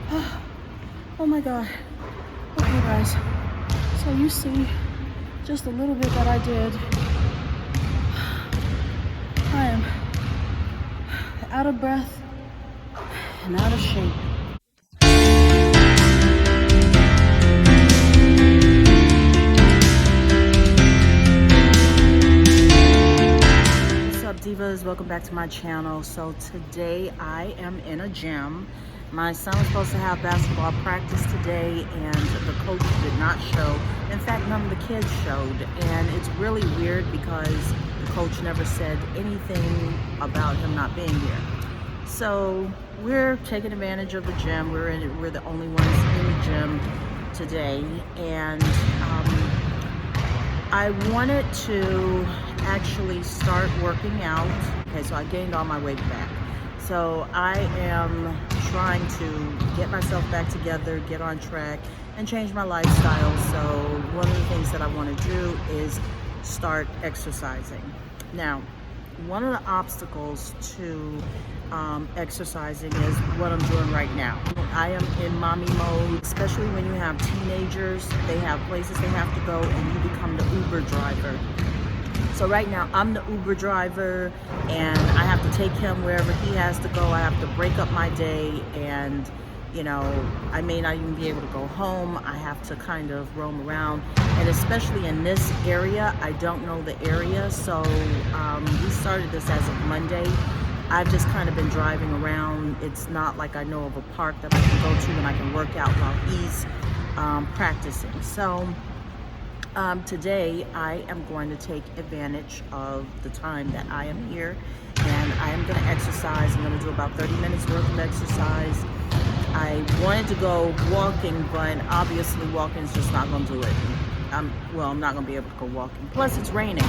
Oh my God. Okay, guys. So you see just a little bit that I did. I am out of breath and out of shape. What's up, divas? Welcome back to my channel. So today I am in a gym. My son was supposed to have basketball practice today and the coach did not show. In fact, none of the kids showed, and it's really weird because the coach never said anything about him not being here. So we're taking advantage of the gym. We're the only ones in the gym today, and I wanted to actually start working out. Okay, so I gained all my weight back. So I am trying to get myself back together, get on track, and change my lifestyle. So one of the things that I want to do is start exercising. Now, one of the obstacles to exercising is what I'm doing right now. I am in mommy mode, especially when you have teenagers. They have places they have to go and you become the Uber driver. So right now I'm the Uber driver and I have to take him wherever he has to go. I have to break up my day, and you know, I may not even be able to go home. I have to kind of roam around, and especially in this area, I don't know the area. So we started this as of Monday. I've just kind of been driving around. It's not like I know of a park that I can go to and I can work out while he's practicing. So today I am going to take advantage of the time that I am here, and I am going to exercise. I'm going to do about 30 minutes worth of exercise. I wanted to go walking, but obviously walking is just not going to do it. Well, I'm not going to be able to go walking. Plus it's raining.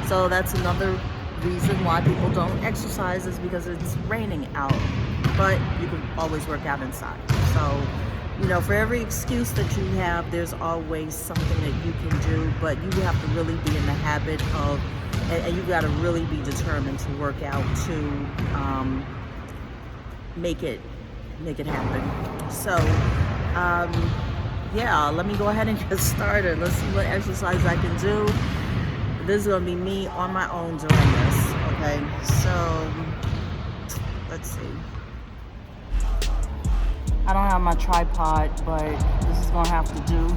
So that's another reason why people don't exercise, is because it's raining out. But you can always work out inside. So, you know, for every excuse that you have, there's always something that you can do, but you have to really be in the habit of, and you got to really be determined to work out to make it happen. So, yeah, let me go ahead and get started. Let's see what exercise I can do. This is gonna be me on my own doing this, okay? So, let's see. I don't have my tripod, but this is gonna have to do.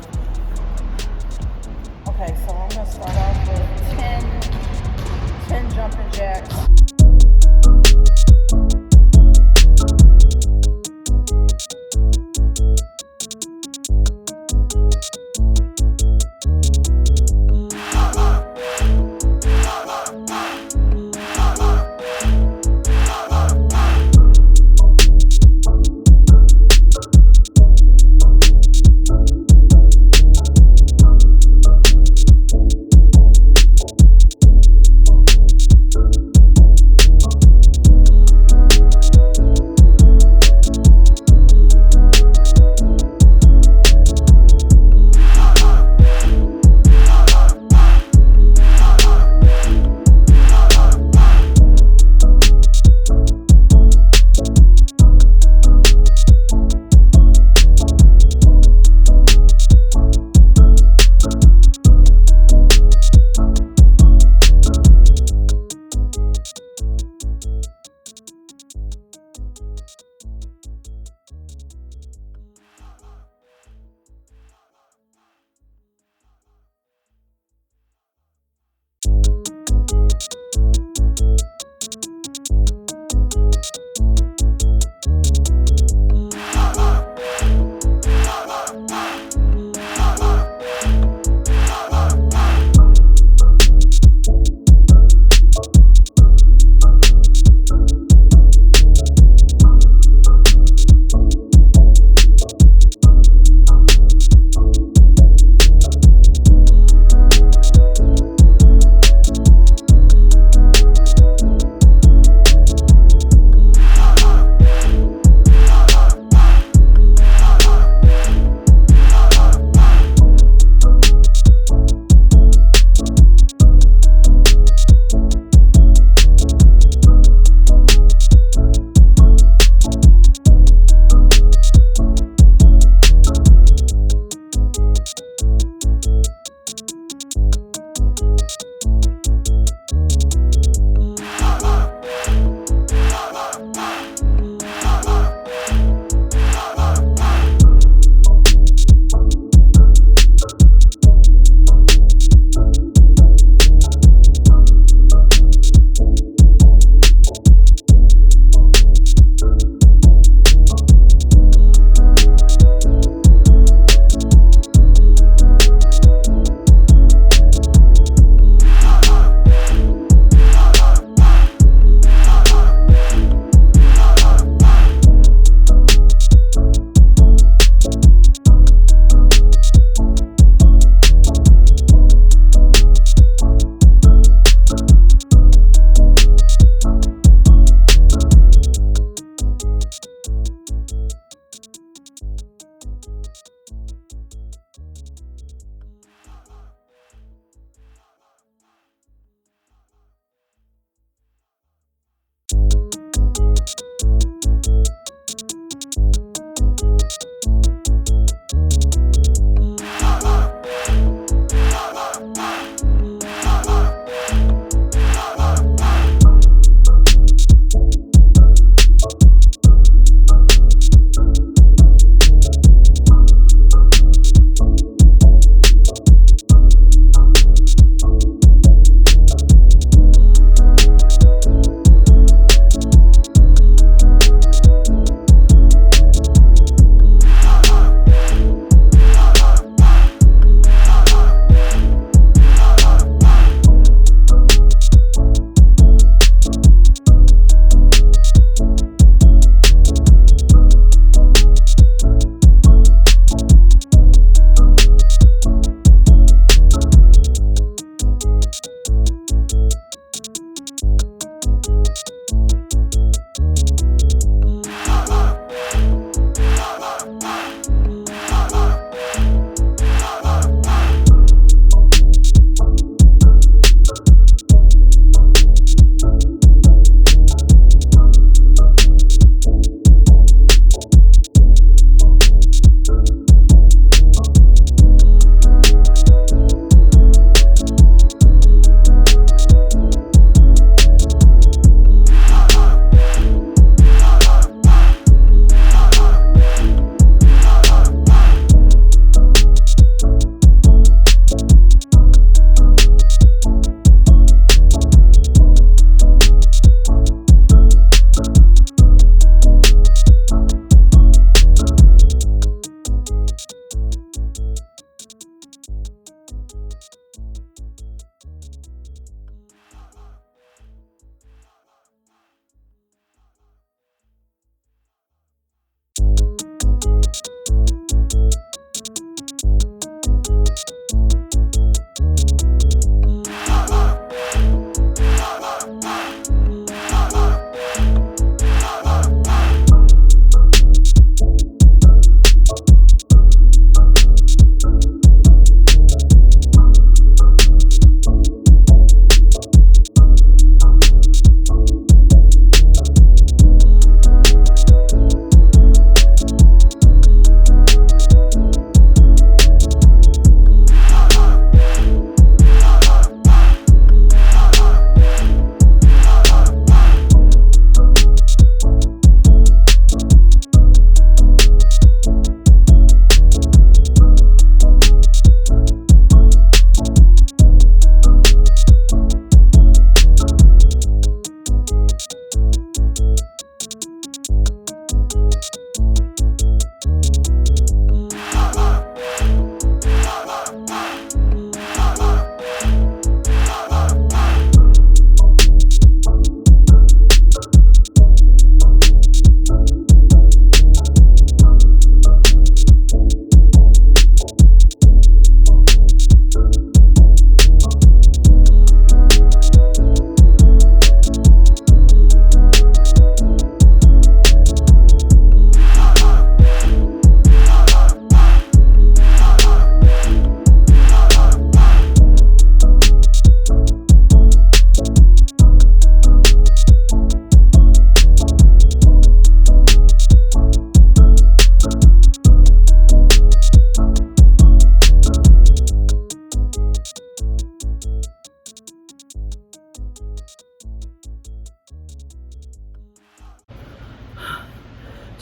Okay, so I'm gonna start off with 10 jumping jacks.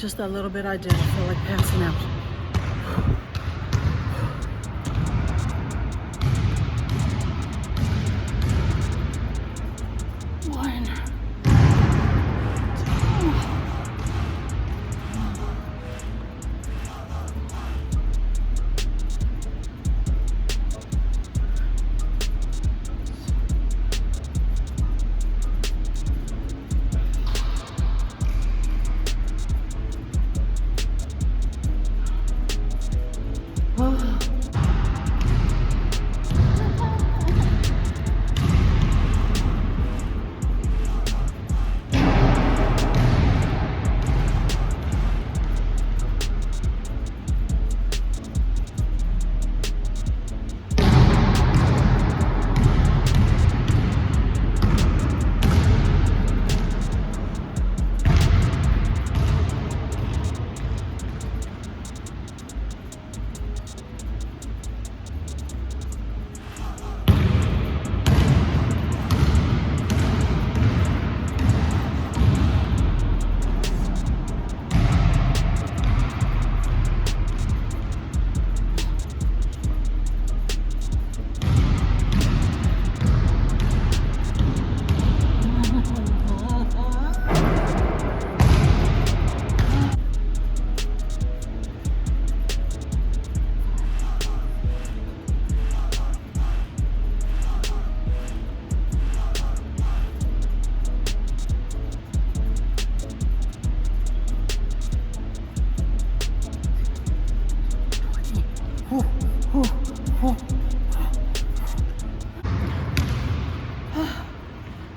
Just that little bit I did, I feel like passing out. One.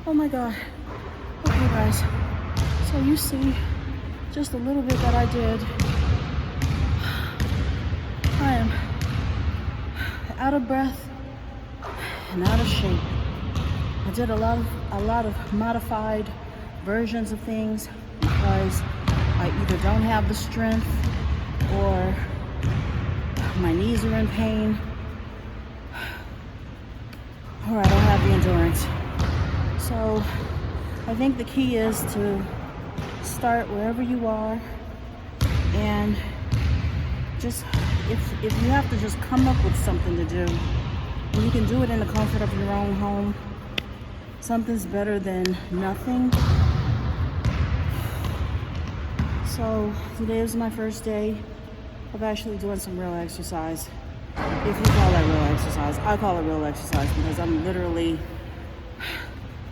Oh my God. Okay guys, so you see just a little bit that I did. I am out of breath and out of shape. I did a lot of modified versions of things because I either don't have the strength or my knees are in pain or I don't have the endurance. So I think the key is to start wherever you are, and just if you have to just come up with something to do, and you can do it in the comfort of your own home, something's better than nothing. So today is my first day of actually doing some real exercise. If you call that real exercise, I call it real exercise because I'm literally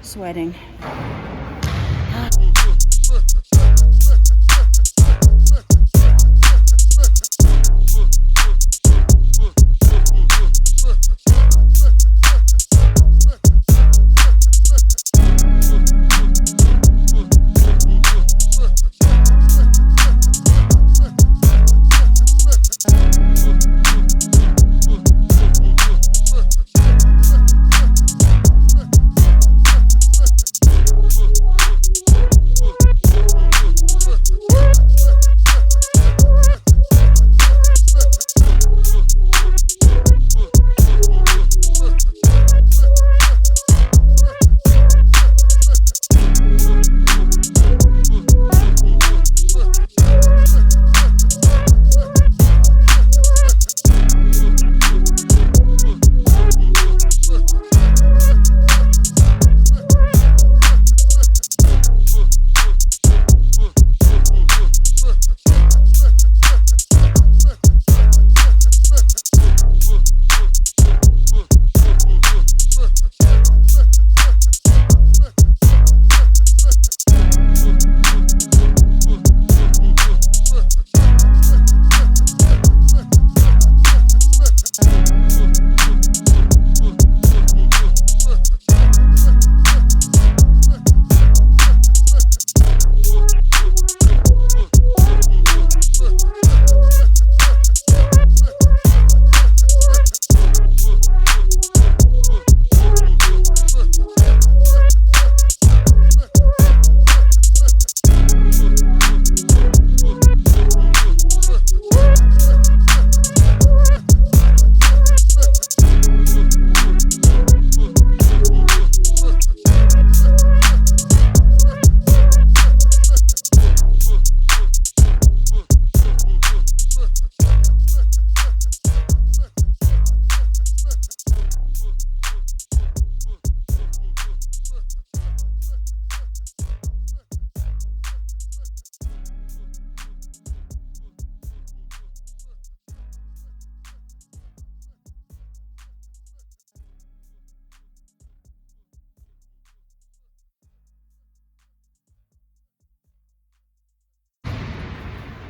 sweating.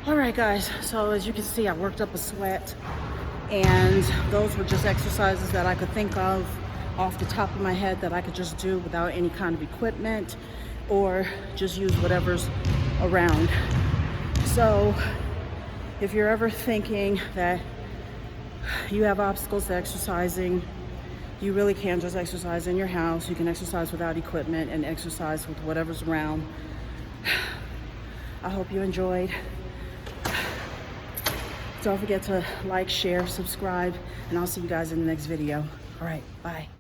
All right, guys, so as you can see, I worked up a sweat, and those were just exercises that I could think of off the top of my head that I could just do without any kind of equipment, or just use whatever's around. So if you're ever thinking that you have obstacles to exercising, you really can just exercise in your house. You can exercise without equipment and exercise with whatever's around. I hope you enjoyed. Don't forget to like, share, subscribe, and I'll see you guys in the next video. All right, bye.